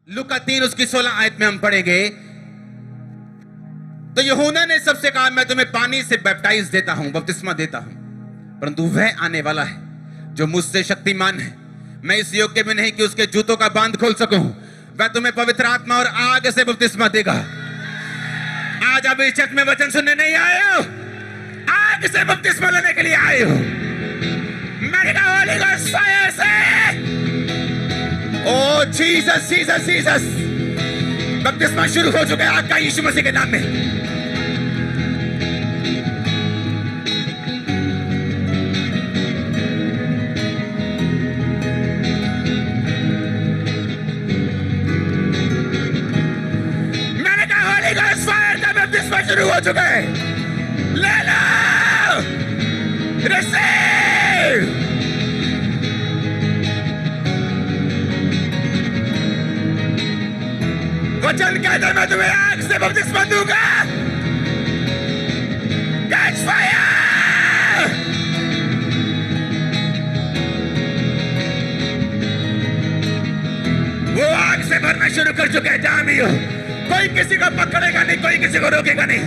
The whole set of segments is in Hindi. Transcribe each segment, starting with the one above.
लूका 3 उसकी 16 आयत में हम पढ़ेंगे। तो यूहन्ना ने सबसे कहा, मैं तुम्हें पानी से बैप्टाइज देता हूं, बपतिस्मा देता हूं, परंतु वह आने वाला है जो मुझसे शक्तिमान है, मैं इस योग्य में नहीं कि उसके जूतों का बांध खोल सकूं। वह तुम्हें पवित्र आत्मा और आग से बपतिस्मा देगा। आज आप इस चर्च में वचन सुनने नहीं आए हो, आग से बपतिस्मा लेने के लिए आए हो। मैंने कहा होली गोस्ट फायर से, ओ जीसस जीसस जीसस, बपतिस्मा शुरू हो चुका है आग का यीशु मसीह के नाम में। शुरू हो चुका है, ले लो, रिसीव। वचन कहता है, मैं तुम्हें आग से बपतिस्मा दूंगा। Catch fire. वो आग से भरना शुरू कर चुके हैं जहां भी हो। कोई किसी को पकड़ेगा नहीं, कोई किसी को रोकेगा नहीं।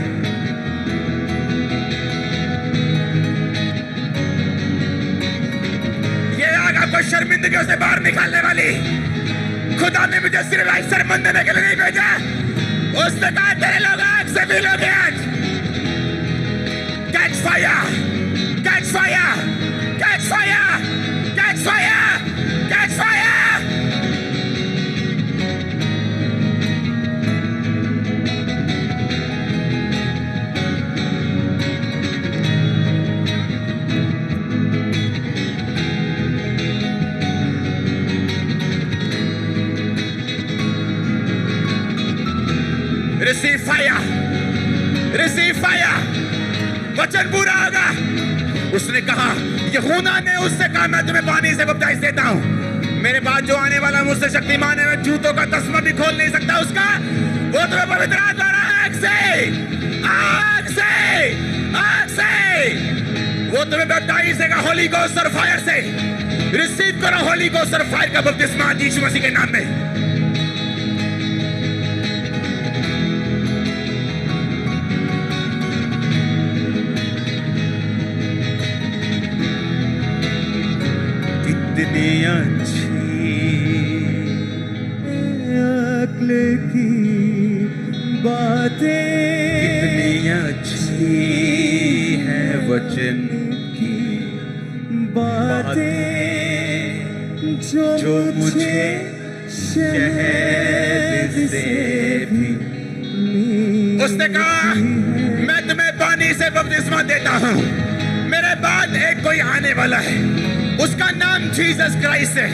ये आग आपको शर्मिंदगियों से बाहर निकालने वाली। खुदा ने मुझे सिर्फ एक सरमन देने के लिए नहीं भेजा, उसने कहा तेरे लोग आग से भी लोगे आज। Catch fire, catch fire, catch fire, catch fire, catch fire. Receive fire, receive fire. वचन पूरा होगा। उसने कहा, यूहन्ना ने उससे कहा, मैं तुम्हें पानी से बपतिस्मा देता हूं, मेरे बाद जो आने वाला मुझसे शक्तिमान है, मैं जूतों का तस्मा भी खोल नहीं सकता उसका। वो तुम्हें पवित्र आत्मा और आग से, आग से, आग से, वो तुम्हें बपतिस्मा देगा होली गोस्ट और फायर से। रिसीव करो होली गोस्ट और फायर का बपतिस्मा यीशु मसीह के नाम में। कितनी अच्छी अक्ल की बातें, कितनी अच्छी है वचन की बातें, जो मुझे शहद से भी। उसने कहा, मैं तुम्हें पानी से बपतिस्मा देता हूं, मेरे बाद एक कोई आने वाला है, उसका नाम जीसस क्राइस्ट है।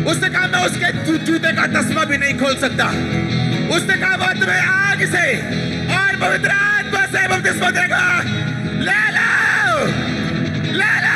उसने कहा, मैं उसके जूते का तस्मा भी नहीं खोल सकता। उसने कहा, वो तुम्हें आग से और पवित्र आत्मा से बपतिस्मा देगा। ले लो, ले लो।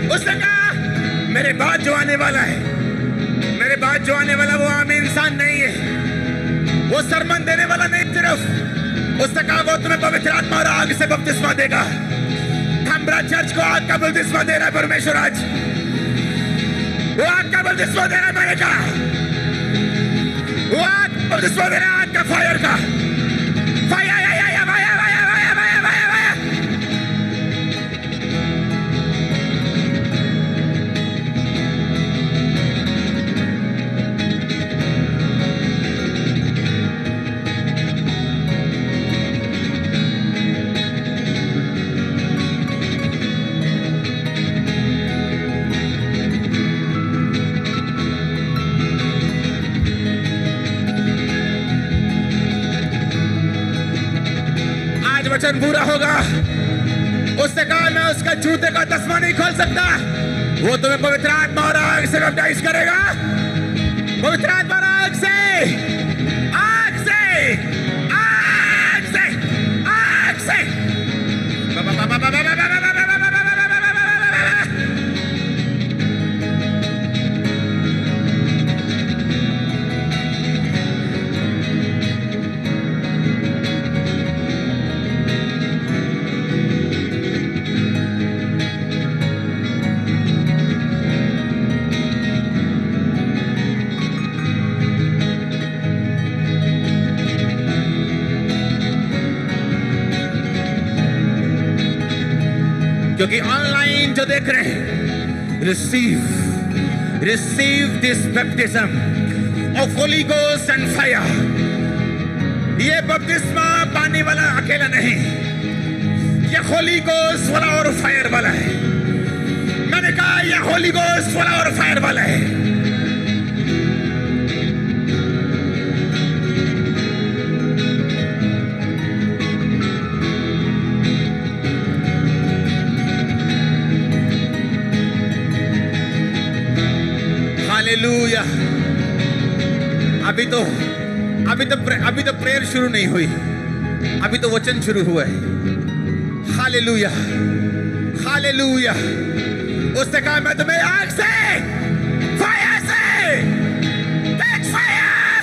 उसने कहा, मेरे बाद जो आने वाला है, मेरे बाद जो आने वाला वो आम इंसान नहीं है, वो सरमन देने वाला नहीं सिर्फ। उसने कहा, वो तुम्हें पवित्र आत्मा और आग से बपतिस्मा देगा। खंबरा चर्च को आग का बपतिस्मा दे रहा है परमेश्वर आज। वो आग का बपतिस्मा दे रहा है, मैंने कहा वो आग बपतिस्मा दे रहा है, आग का फायर का फायर। वचन पूरा होगा। उसने कहा, मैं उसका जूते का तस्मा नहीं खोल सकता। वो तुम्हें पवित्र आत्मा और आग से बैप्टाइज करेगा। पवित्र आत्मा और आग से, आग से, आग से, आग से। क्योंकि ऑनलाइन जो देख रहे हैं, receive this baptism of Holi ghost and fire. ये बपतिस्मा पाने वाला अकेला नहीं, ये होली गोस्ट वाला और फायर वाला है। मैंने कहा ये होली गोस्ट वाला और फायर वाला है। हालेलुया। अभी तो प्रेयर शुरू नहीं हुई, अभी तो वचन शुरू हुआ है। Hallelujah, hallelujah. उसने कहा मैं तुम्हें आग से, फायर से, कैच फायर।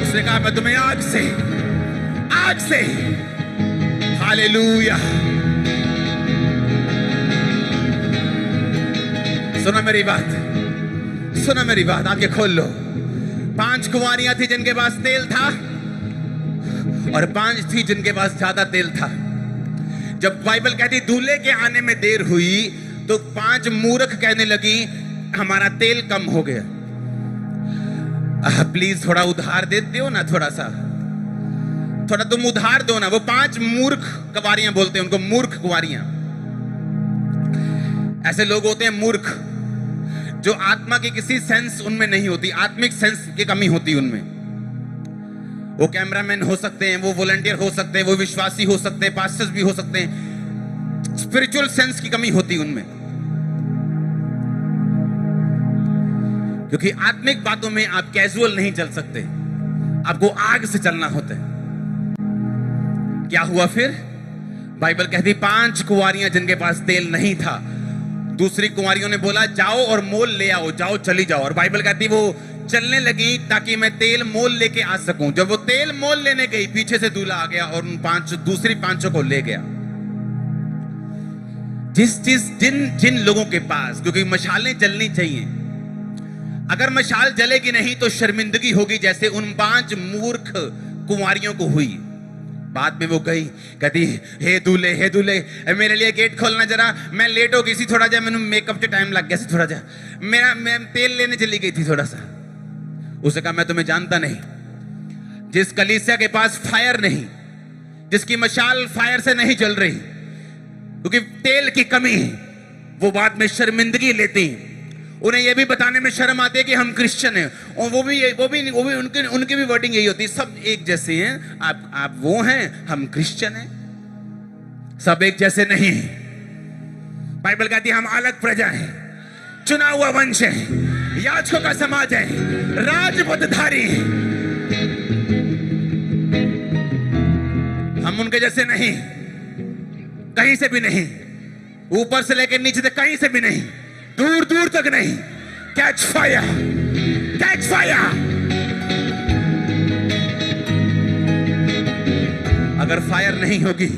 उसने कहा मैं तुम्हें आग से, आग से। हालेलुया। सुना मेरी बात, सुना मेरी बात, आंखें खोल लो। 5 कुंवारियां थी जिनके पास तेल था, और 5 थी जिनके पास ज्यादा तेल था। जब बाइबल कहती दूल्हे के आने में देर हुई, तो 5 मूर्ख कहने लगी हमारा तेल कम हो गया। प्लीज थोड़ा उधार दे दो ना, थोड़ा सा, थोड़ा तुम उधार दो ना। वो 5 मूर्ख कुंवारियां बोलते हैं उनको, मूर्ख कुंवारियां। ऐसे लोग होते हैं मूर्ख, जो आत्मा की किसी सेंस उनमें नहीं होती, आत्मिक सेंस की कमी होती उनमें। वो कैमरामैन हो सकते हैं, वो वॉलंटियर हो सकते हैं, वो विश्वासी हो सकते हैं, पास्टर्स भी हो सकते हैं। स्पिरिचुअल सेंस की कमी होती उनमें, क्योंकि आत्मिक बातों में आप कैजुअल नहीं चल सकते, आपको आग से चलना होता है। क्या हुआ फिर? बाइबल कहती 5 कुंवारियां जिनके पास तेल नहीं था, दूसरी कुंवारियों ने बोला जाओ और मोल ले आओ, जाओ चली जाओ। और बाइबल कहती वो चलने लगी ताकि मैं तेल मोल लेके आ सकूं। जब वो तेल मोल लेने गई, पीछे से दूल्हा आ गया और उन 5 दूसरी 5 को ले गया। जिन लोगों के पास, क्योंकि मशालें जलनी चाहिए, अगर मशाल जलेगी नहीं तो शर्मिंदगी होगी, जैसे उन 5 मूर्ख कुंवारियों को हुई। बाद में वो गई, कहती हे दूल्हे मेरे लिए गेट खोलना जरा, मैं लेट हो गई सी थोड़ा जा, मैंने मेकअप के टाइम लग गया सी थोड़ा जा, मैं तेल लेने चली गई थी थोड़ा सा। उसने कहा मैं तुम्हें जानता नहीं। जिस कलीसिया के पास फायर नहीं, जिसकी मशाल फायर से नहीं जल रही, क्योंकि तेल की कमी है, वो बाद में शर्मिंदगी लेती हैं। उन्हें यह भी बताने में शर्म आती है कि हम क्रिश्चियन हैं, और वो भी उनकी भी वर्डिंग यही होती है, सब एक जैसे हैं। आप वो हैं, हम क्रिश्चियन हैं, सब एक जैसे नहीं हैं। बाइबल कहती है हम अलग प्रजा हैं, चुना हुआ वंश है, याजकों का समाज है, राजपदधारी हैं। हम उनके जैसे नहीं, कहीं से भी नहीं, ऊपर से लेकर नीचे तक कहीं से भी नहीं, दूर दूर तक नहीं। Catch fire, catch fire. अगर फायर नहीं होगी,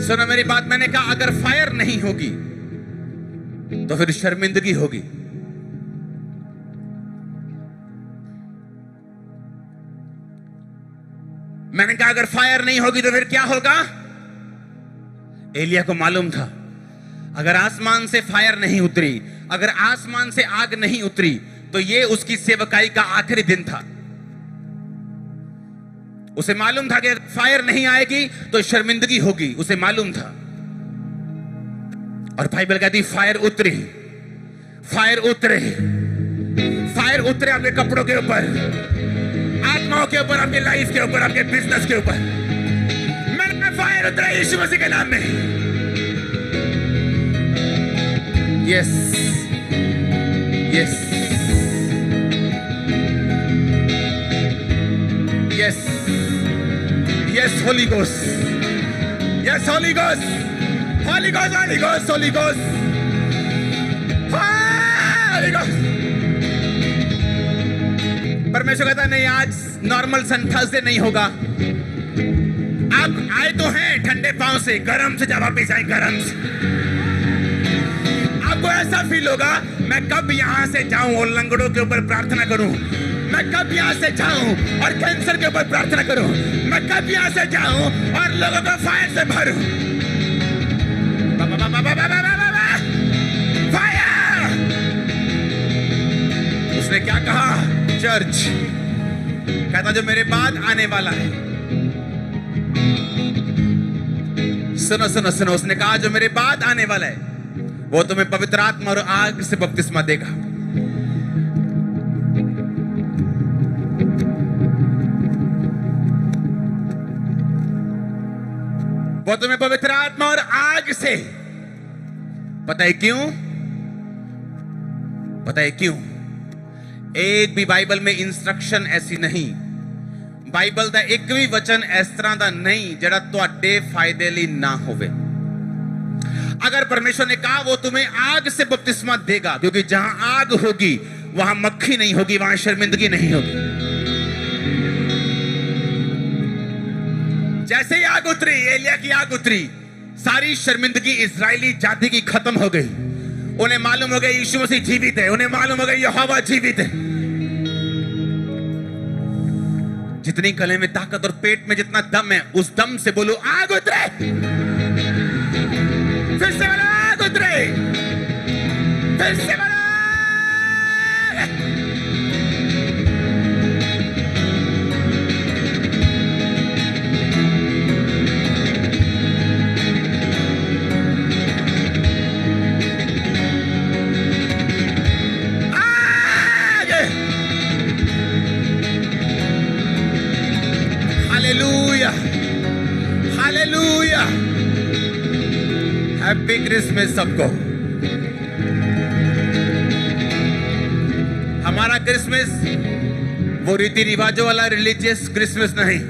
सुनो मेरी बात, मैंने कहा अगर फायर नहीं होगी तो फिर शर्मिंदगी होगी। मैंने कहा अगर फायर नहीं होगी तो फिर क्या होगा? एलिया को मालूम था अगर आसमान से फायर नहीं उतरी, अगर आसमान से आग नहीं उतरी, तो ये उसकी सेवकाई का आखिरी दिन था। उसे मालूम था कि फायर नहीं आएगी तो शर्मिंदगी होगी, उसे मालूम था। और बाइबल कहती फायर उतरे, फायर उतरे, फायर उतरे आपके कपड़ों के ऊपर, आत्माओं के ऊपर, आपके लाइफ के ऊपर, आपके बिजनेस के ऊपर। मैंने फायर उतरा यीशु मसीह के नाम में। Yes yes yes yes, Holi ghost, yes Holi ghost, Holi ghost, Holi ghost, Holi ghost, Holi ghost. परमेश्वर कहता नहीं आज नॉर्मल सन थर्सडे नहीं होगा, अब आए तो हैं ठंडे पांव से, गरम से जब वापिस आए गरम से। आपको ऐसा फील होगा मैं कब यहां से जाऊं और लंगड़ों के ऊपर प्रार्थना करूं, मैं कब यहां से जाऊं और कैंसर के ऊपर प्रार्थना करूं, मैं कब यहां से जाऊं और लोगों को फायर से भरूं। फायर! उसने क्या कहा? चर्च कहता जो मेरे बाद आने वाला है, सुनो सुनो सुनो, उसने कहा जो मेरे बाद आने वाला है वो तुम्हें पवित्र आत्मा और आग से बपतिस्मा देगा। वो तुम्हें पवित्र आत्मा और आग से, पता है क्यों? पता है क्यों? एक भी बाइबल में इंस्ट्रक्शन ऐसी नहीं, बाइबल का एक भी वचन इस तरह का नहीं जड़ा तुहाडे फायदे लिए ना होवे। अगर परमेश्वर ने कहा वो तुम्हें आग से बपतिस्मा देगा, क्योंकि जहां आग होगी वहां मक्खी नहीं होगी, वहां शर्मिंदगी नहीं होगी। जैसे ही आग उतरी, एलिया की आग उतरी, सारी शर्मिंदगी इजरायली जाति की खत्म हो गई। उन्हें मालूम हो गया यीशु मसीह जीवित है, उन्हें मालूम हो गया यहोवा जीवित है। जितनी गले में ताकत और पेट में जितना दम है, उस दम से बोलो आग उतरे। फिर से बोलो आग उतरे। फिर से बोलो हालेलुया। हैप्पी क्रिसमस सबको। हमारा क्रिसमस वो रीति रिवाजों वाला रिलीजियस क्रिसमस नहीं,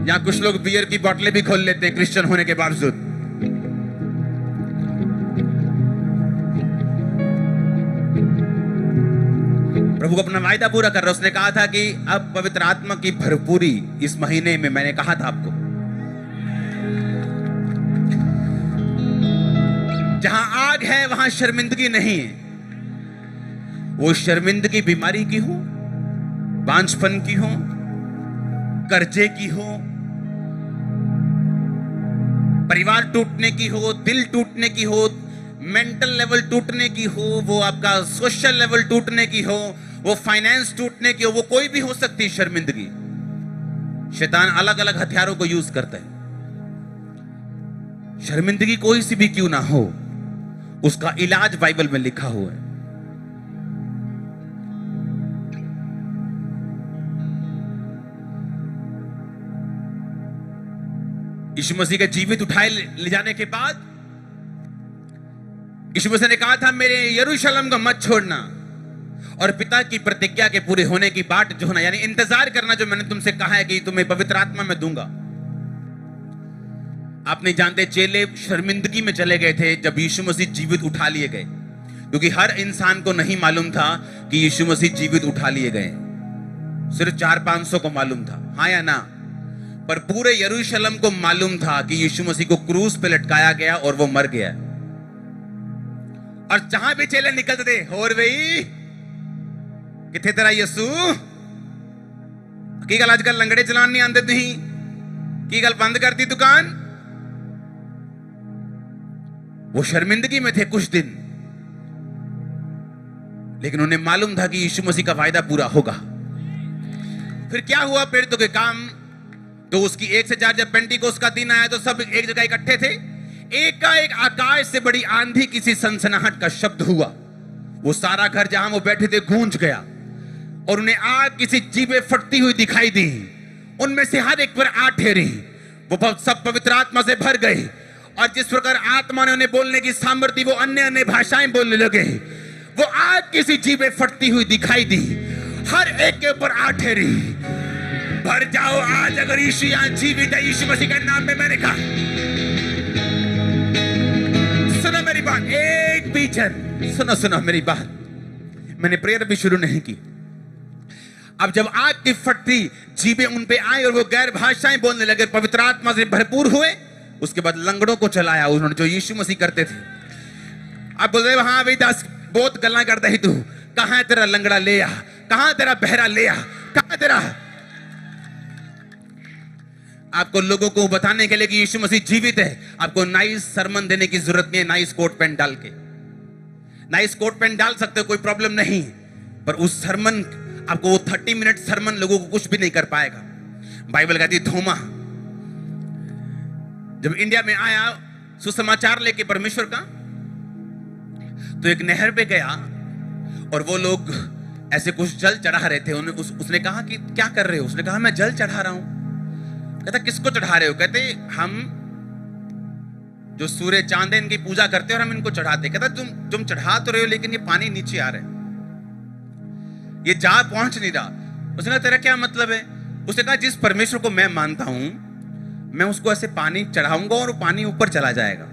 यहां कुछ लोग बियर की बोतलें भी खोल लेते हैं क्रिश्चियन होने के बावजूद। प्रभु को अपना वायदा पूरा कर रहा है। उसने कहा था कि अब पवित्र आत्मा की भरपूरी इस महीने में, मैंने कहा था आपको, जहां आग है वहां शर्मिंदगी नहीं है। वो शर्मिंदगी बीमारी की हो, बांझपन की हो, कर्जे की हो, परिवार टूटने की हो, दिल टूटने की हो, मेंटल लेवल टूटने की हो, वो आपका सोशल लेवल टूटने की हो, वो फाइनेंस टूटने की हो, वो कोई भी हो सकती है शर्मिंदगी। शैतान अलग अलग हथियारों को यूज करता है। शर्मिंदगी कोई सी भी क्यों ना हो, उसका इलाज बाइबल में लिखा हुआ है। यीशु मसीह के जीवित उठाए ले जाने के बाद यीशु मसीह ने कहा था मेरे यरूशलेम को मत छोड़ना और पिता की प्रतिज्ञा के पूरे होने की बाट जो होना, यानी इंतजार करना जो मैंने तुमसे कहा है कि तुम्हें पवित्र आत्मा में दूंगा। आप नहीं जानते चेले शर्मिंदगी में चले गए थे जब यीशु मसीह जीवित उठा लिए गए, क्योंकि हर इंसान को नहीं मालूम था कि यीशु मसीह जीवित उठा लिए गए। सिर्फ 400-500 को मालूम था, हाँ या ना? पर पूरे यरूशलेम को मालूम था कि यीशु मसीह को क्रूस पे लटकाया गया और वो मर गया। और जहां भी चेले निकलते थे, और भाई किथे तेरा यीशु की गल आजकल लंगड़े चलान नहीं आते तुही की गल बंद कर दी दुकान। वो शर्मिंदगी में थे कुछ दिन, लेकिन उन्हें मालूम था कि यीशु मसीह का वायदा पूरा होगा। फिर क्या हुआ? प्रेरितों के काम तो उसकी 1 से 4 जब पेंटिकोस्त का दिन आया तो सब एक जगह इकट्ठे थे। एक आकाश से बड़ी आंधी किसी सनसनाहट का शब्द हुआ, वो सारा घर जहां वो बैठे थे गूंज गया और उन्हें आग किसी जीभे फटती हुई दिखाई दी। उनमें से हर एक पर आग ठहरी, वो सब पवित्र आत्मा से भर गए और जिस प्रकार आत्मा ने उन्हें बोलने की सामर्थ्य, वो अन्य अन्य भाषाएं बोलने लगे। वो आग किसी जीभे फटती हुई दिखाई दी, हर एक के ऊपर आग ठहरी। भर जाओ आज, अगर यीशु यहां जीवित है, यीशु मसीह के नाम में मैंने कहा। सुनो मेरी बात, एक भी जन सुनो मेरी बात। मैंने प्रेयर भी शुरू नहीं की। अब जब आग की फटती जीभें उन पे आई और वो गैर भाषाएं बोलने लगे, पवित्र आत्मा से भरपूर हुए, उसके बाद लंगड़ों को चलाया उन्होंने, जो यीशु मसीह करते थे। अब बोल रहे हाँ भाई दास, बहुत गल्ला करता ही तू, कहां है तेरा लंगड़ा ले आ, कहां तेरा बहरा ले आ, कहां तेरा। आपको लोगों को बताने के लिए कि यीशु मसीह जीवित है, आपको नाइस सरमन देने की जरूरत नहीं है। नाइस कोट पैंट डाल के, नाइस कोट पैंट डाल सकते हो, कोई प्रॉब्लम नहीं, पर उस सरमन, आपको वो 30 मिनट सरमन लोगों को कुछ भी नहीं कर पाएगा। बाइबल कहती है थोमा जब इंडिया में आया सुसमाचार लेके परमेश्वर का, तो एक नहर पे गया और वो लोग ऐसे कुछ जल चढ़ा रहे थे। उसने कहा कि क्या कर रहे हो? उसने कहा मैं जल चढ़ा रहा हूं। कहता किसको चढ़ा रहे हो? कहते हम जो सूर्य चांद है इनकी पूजा करते हैं और हम इनको चढ़ाते। कहता तुम चढ़ा तो रहे हो, लेकिन ये पानी नीचे आ रहा है, ये जा पहुंच नहीं रहा। उसने कहा तेरा क्या मतलब है? उसने कहा जिस परमेश्वर को मैं मानता हूं, मैं उसको ऐसे पानी चढ़ाऊंगा और वो पानी ऊपर चला जाएगा।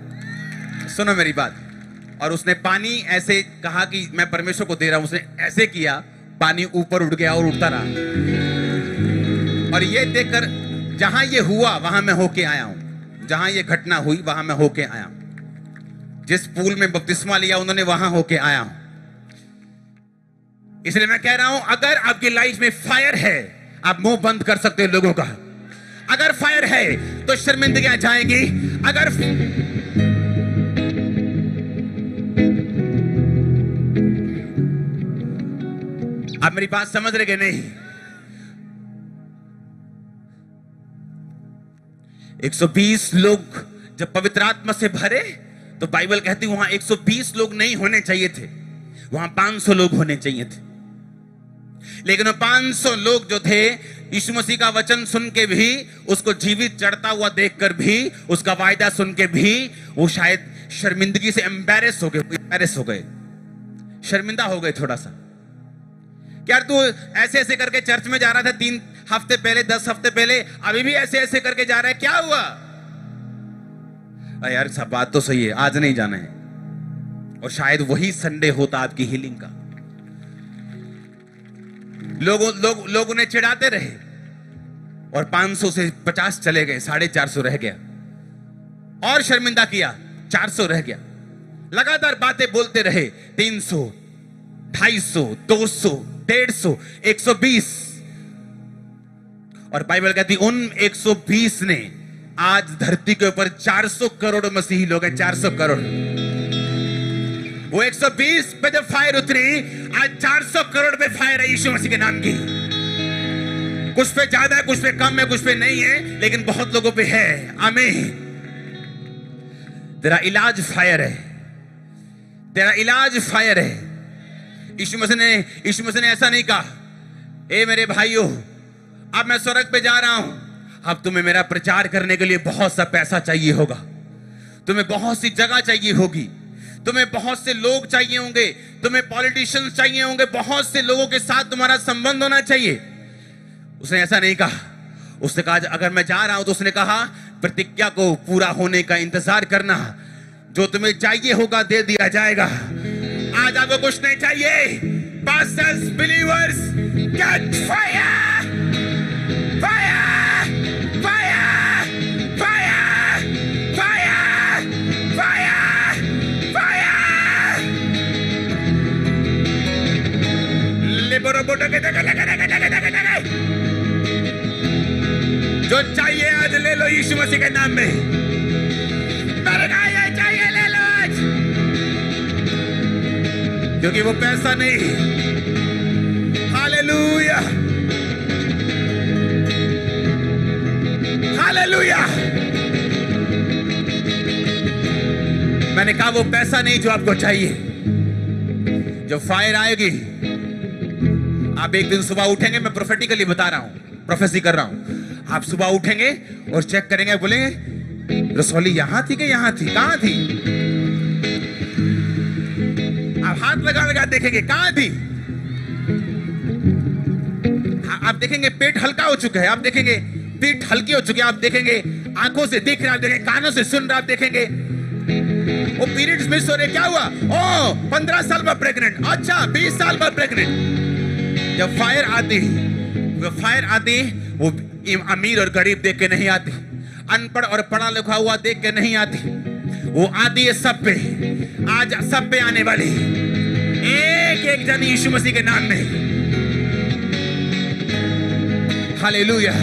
सुनो मेरी बात। और उसने पानी ऐसे कहा कि मैं परमेश्वर को दे रहा हूं, उसने ऐसे किया, पानी ऊपर उठ गया और उठता रहा। और ये देखकर जहां ये हुआ वहां मैं होके आया हूं, जहां ये घटना हुई वहां मैं होके आया हूं, जिस पूल में बपतिस्मा लिया उन्होंने वहां होके आया हूं। इसलिए मैं कह रहा हूं, अगर आपकी लाइफ में फायर है, आप मुंह बंद कर सकते हो लोगों का। अगर फायर है तो शर्मिंदगियां जाएंगी। अगर आप मेरी बात समझ रहे कि नहीं? 120 लोग जब पवित्र आत्मा से भरे, तो बाइबल कहती वहां 120 लोग नहीं होने चाहिए थे, वहां 500 लोग होने चाहिए थे। लेकिन वो 500 लोग जो थे, यीशु मसीह का वचन सुन के भी, उसको जीवित चढ़ता हुआ देखकर भी, उसका वायदा सुन के भी, वो शायद शर्मिंदगी से एम्बैरेस हो गए, शर्मिंदा हो गए थोड़ा सा। यार तू ऐसे ऐसे करके चर्च में जा रहा था 3 हफ्ते पहले, 10 हफ्ते पहले, अभी भी ऐसे ऐसे करके जा रहा है, क्या हुआ? यार सब बात तो सही है, आज नहीं जाना है। और शायद वही संडे होता आपकी हीलिंग का। लोग उन्हें चिढ़ाते रहे और 500 से 50 चले गए, 450 रह गया। और शर्मिंदा किया, 400 रह गया। लगातार बातें बोलते रहे, 300, 250, 200, 150, 120। और बाइबल कहती उन 120 ने आज धरती के ऊपर 400 करोड़ मसीही लोग हैं, 400 करोड़। वो 120 पे जब फायर उतरी, आज 400 करोड़ पे फायर है यीशु मसीह के नाम की। कुछ पे ज्यादा है, कुछ पे कम है, कुछ पे नहीं है, लेकिन बहुत लोगों पे है। आमीन। तेरा इलाज फायर है, तेरा इलाज फायर है। यीशु मसीह ने ऐसा नहीं कहा, ए मेरे भाइयों, अब मैं स्वर्ग पे जा रहा हूं, अब तुम्हें मेरा प्रचार करने के लिए बहुत सा पैसा चाहिए होगा, तुम्हें बहुत सी जगह चाहिए होगी, तुम्हें बहुत से लोग चाहिए होंगे, तुम्हें पॉलिटिशियंस चाहिए होंगे, बहुत से लोगों के साथ तुम्हारा संबंध होना चाहिए। उसने ऐसा नहीं कहा। उसने कहा अगर मैं जा रहा हूं, तो उसने कहा प्रतिज्ञा को पूरा होने का इंतजार करना, जो तुम्हें चाहिए होगा दे दिया जाएगा। आज आपको कुछ नहीं चाहिए। Pastors, believers, get fire, fire, fire, fire, fire, fire, fire. लिबरो बोटो के जो चाहिए आज ले लो यीशु मसीह के नाम में। मेरे को ये चाहिए, ले लो आज, क्योंकि वो पैसा नहीं। Hallelujah, hallelujah. मैंने कहा वो पैसा नहीं जो आपको चाहिए। जो फायर आएगी, आप एक दिन सुबह उठेंगे, मैं प्रोफेटिकली बता रहा हूं, प्रोफेसी कर रहा हूं। आप सुबह उठेंगे और चेक करेंगे, बोलेंगे रसौली यहां थी कि यहां थी, कहां थी? आप हाथ लगा देखेंगे कहां थी। आप देखेंगे पेट हल्का हो चुका है, आप देखेंगे पीठ हल्की हो चुकी है, आप देखेंगे आंखों से देख रहे, आप देखेंगे कानों से सुन रहे, आप देखेंगे वो पीरियड्स मिस हो रहे। क्या हुआ? ओ 15 साल बाद प्रेग्नेंट, अच्छा 20 साल बाद प्रेग्नेंट। जब फायर आती है, वो फायर आती, वो अमीर और गरीब देख के नहीं आती, अनपढ़ और पढ़ा लिखा हुआ देख के नहीं आती, वो आती है सब पे, आज सब पे आने वाली, एक एक जन यीशु मसीह के नाम में। हालेलुया।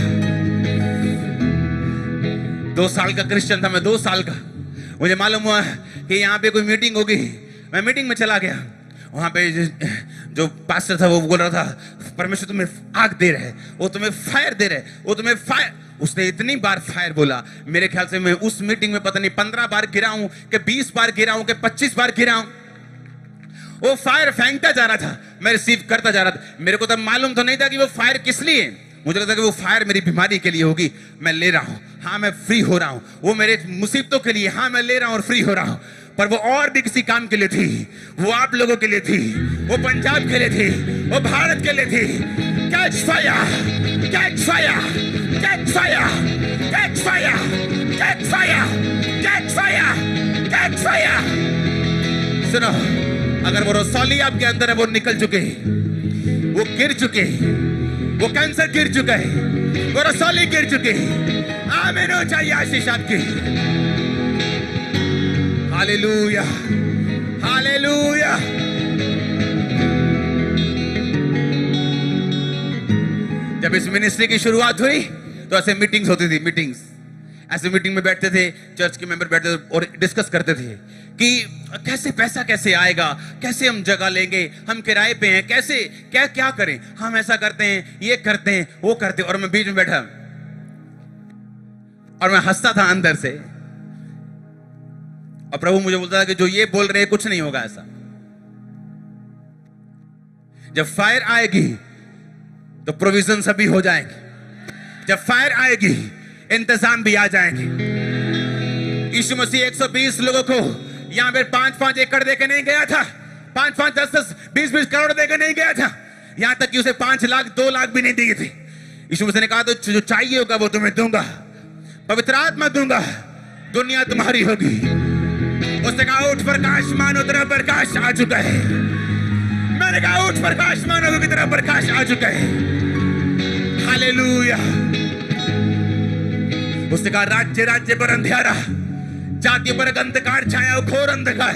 2 साल का क्रिश्चियन था मैं, 2 साल का। मुझे मालूम हुआ कि यहाँ पे कोई मीटिंग होगी, मैं मीटिंग में चला गया। वहां पे जो पास्टर था वो बोल रहा था, परमेश्वर तुम्हें आग दे रहे, वो तुम्हें फायर दे रहे, वो तुम्हें फायर। उसने इतनी बार फायर बोला, मेरे ख्याल से मैं उस मीटिंग में पता नहीं 15 बार गिरा हूं कि 20 बार गिरा हूं कि 25 बार गिरा हूं। वो फायर फेंकता जा रहा था, मैं रिसीव करता जा रहा था। मेरे को तब मालूम तो नहीं था कि वो फायर किस लिए, मुझे लगता कि वो फायर मेरी बीमारी के लिए होगी, मैं ले रहा हूं, हाँ मैं फ्री हो रहा हूं। वो मेरे मुसीबतों के लिए, हाँ मैं ले रहा हूं और फ्री हो रहा हूं। पर वो और भी किसी काम के लिए थी, वो आप लोगों के लिए थी, वो पंजाब के लिए थी, वो भारत के लिए थी। Catch fire, catch fire, catch fire, catch fire, catch fire, catch fire, catch fire. सुनो, अगर वो रसौली आपके अंदर है, वो निकल चुके, वो गिर चुके, वो कैंसर गिर चुका है, वो रसौली गिर चुके। आमीन हो चाहिए आशीष आपकी। Hallelujah, hallelujah. जब इस मिनिस्ट्री की शुरुआत हुई तो ऐसे मीटिंग्स होती थी, मीटिंग्स, ऐसे मीटिंग में बैठते थे, चर्च के मेंबर बैठते थे और डिस्कस करते थे कि कैसे पैसा कैसे आएगा, कैसे हम जगह लेंगे, हम किराए पे हैं, कैसे क्या क्या करें, हम ऐसा करते हैं, ये करते हैं, वो करते हैं। और मैं बीच में बैठा और मैं हंसता था अंदर से, और प्रभु मुझे बोलता था कि जो ये बोल रहे हैं कुछ नहीं होगा ऐसा। जब फायर आएगी तो प्रोविजन सभी हो जाएंगे, जब फायर आएगी इंतजाम भी आ जाएंगे। यीशु मसीह 120 लोगों को यहां पे 5-5 एकड़ देके नहीं गया था, 5-5, 10-10, 20-20 करोड़ देके नहीं गया था, यहां तक कि उसे 5 लाख 2 लाख भी नहीं दिए थे। यीशु मसीह ने कहा तो जो चाहिए होगा वो तुम्हें दूंगा, पवित्र आत्मा दूंगा, दुनिया तुम्हारी होगी। उसने कहा उठ प्रकाश मानो, तेरा प्रकाश आ चुका है। मैंने कहा उठ प्रकाश मानो की तरह प्रकाश आ चुका है। हालेलुया। उसने कहा राज्य राज्य पर अंधियारा, जाति पर अंधकार छाया, घोर अंधकार,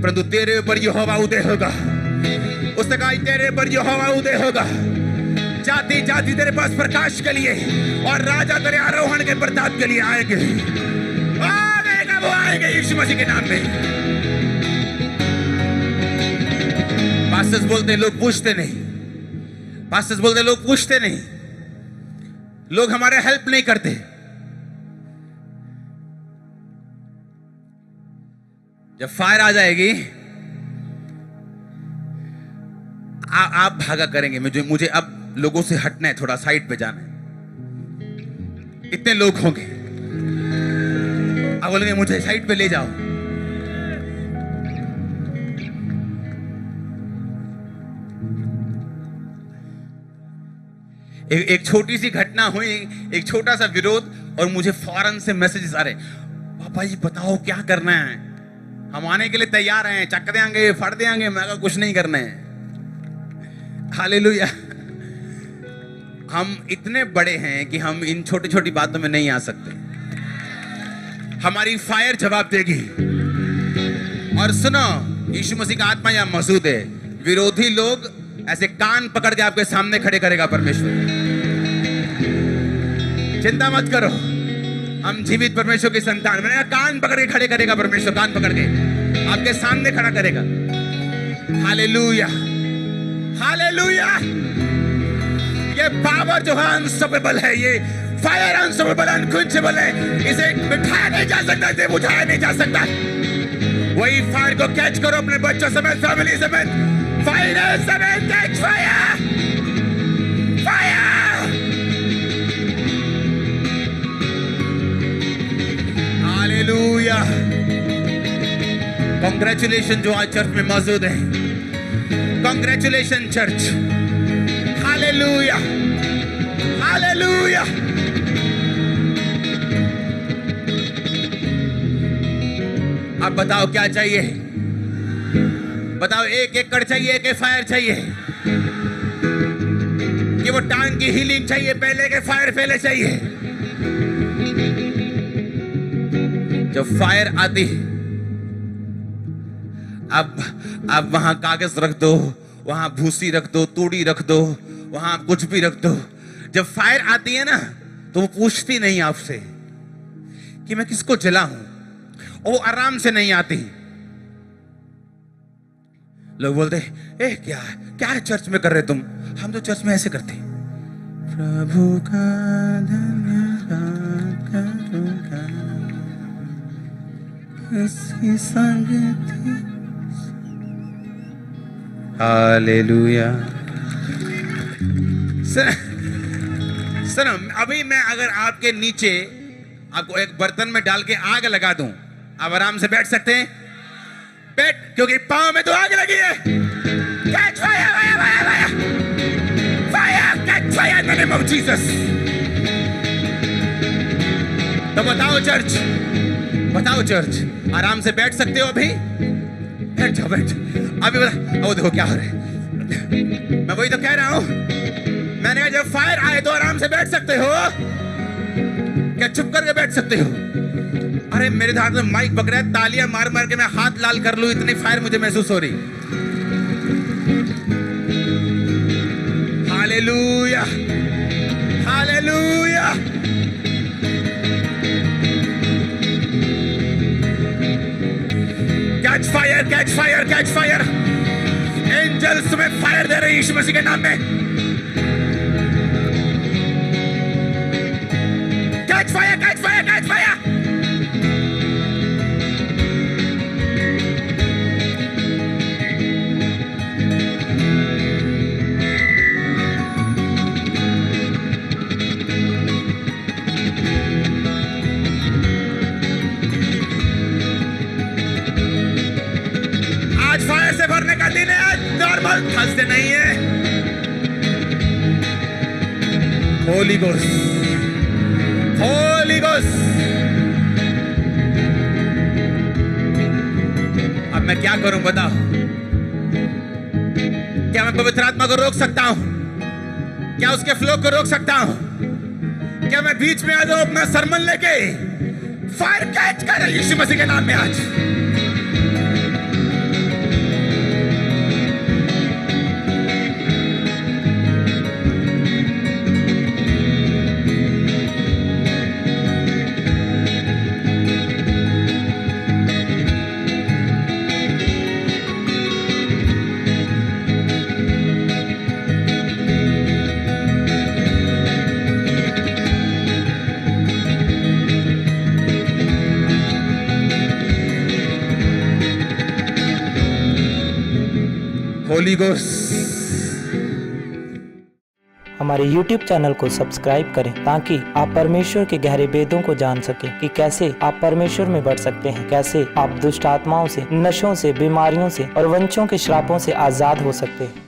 परंतु तेरे ऊपर यहोवा उदय होगा। उसने कहा तेरे ऊपर यहोवा उदय होगा, जाति जाति तेरे पास प्रकाश के लिए और राजा तेरे आरोहण के प्रताप के लिए आएंगे। आएगा वो आएंगे यीशु मसीह के नाम में। पास्टर्स बोलते हैं लोग पूछते नहीं, पास्टर्स बोलते हैं लोग पूछते नहीं, लोग हमारे हेल्प नहीं करते। जब फायर आ जाएगी आप भागा करेंगे, मुझे अब लोगों से हटना है, थोड़ा साइड पे जाना है। इतने लोग होंगे, अब बोलेंगे मुझे साइड पे ले जाओ। एक छोटी सी घटना हुई, एक छोटा सा विरोध, और मुझे फौरन से मैसेजेस आ रहे, पापा जी बताओ क्या करना है, हम आने के लिए तैयार हैं, चक देंगे, फट देंगे। मैं कहा कुछ नहीं करना है। हालेलुया। हम इतने बड़े हैं कि हम इन छोटी छोटी बातों में नहीं आ सकते। हमारी फायर जवाब देगी। और सुनो, यीशु मसीह का आत्मा यहां मौजूद है। विरोधी लोग ऐसे कान पकड़ के आपके सामने खड़े करेगा परमेश्वर। चिंता मत करो, हम जीवित परमेश्वर की संतान। मैंने कान पकड़ के खड़े करेगा परमेश्वर, कान पकड़ के आपके सामने खड़ा करेगा। Hallelujah, hallelujah. ये पावर जो है अनस्टॉपेबल है, ये फायर अनस्टॉपेबल, अनक्वेंचेबल है। इसे बिठाया नहीं जा सकता, इसे बुझाया नहीं जा सकता। वही फायर को कैच करो अपने बच्चों समेत, फैमिली समेत, फायर समेत, catch fire, fire. Hallelujah. Congratulation जो आज चर्च में मौजूद है, कांग्रेचुलेशन चर्च। Hallelujah, hallelujah. अब बताओ क्या चाहिए, बताओ। 1 एकड़ चाहिए कि फायर चाहिए? कि वो टांग की हीलिंग चाहिए पहले के फायर पहले चाहिए। जब फायर आती, अब वहां कागज रख दो, वहां भूसी रख दो, तूड़ी रख दो, वहां कुछ भी रख दो। जब फायर आती है ना तो वो पूछती नहीं आपसे कि मैं किसको जलाऊं, वो आराम से नहीं आती। लोग बोलते ए क्या चर्च में कर रहे तुम? हम तो चर्च में ऐसे करते, प्रभु का धन्यवाद करूंगा इसकी संगति। हालेलुया। सर अभी मैं अगर आपके नीचे आपको एक बर्तन में डाल के आग लगा दूं, आप आराम से बैठ सकते हैं? बैठ, क्योंकि पांव में तो आग लगी है। Catch fire, fire, catch fire in the name of Jesus. तो बताओ चर्च, आराम से बैठ सकते हो अभी? बैठ जाओ। अभी बता, देखो क्या हो रहा है। मैं वही तो कह रहा हूं, मैंने कहा जब फायर आए तो आराम से बैठ सकते हो, क्या चुप करके बैठ सकते हो? अरे मेरे हाथ में माइक पकड़ा है, तालियां मार मार के मैं हाथ लाल कर लूं, इतनी फायर मुझे महसूस हो रही। Hallelujah, hallelujah. Catch fire, catch fire, catch fire. Angels तुम्हें फायर दे रहे हैं यीशु मसीह के नाम में। Catch fire, catch fire, catch fire. आज फायर से भरने का दिन है, आज नॉर्मल थर्सडे नहीं है। Holi ghost, Holi ghost. अब मैं क्या करूं बताओ? क्या मैं पवित्र आत्मा को रोक सकता हूं? क्या उसके फ्लो को रोक सकता हूं? क्या मैं बीच में आ जाऊं अपना सरमन लेके? फायर कैच कर यीशु मसीह के नाम में आज। होली गोस्ट। हमारे YouTube चैनल को सब्सक्राइब करें ताकि आप परमेश्वर के गहरे भेदों को जान सकें कि कैसे आप परमेश्वर में बढ़ सकते हैं, कैसे आप दुष्ट आत्माओं से, नशों से, बीमारियों से और वंशों के श्रापों से आजाद हो सकते हैं।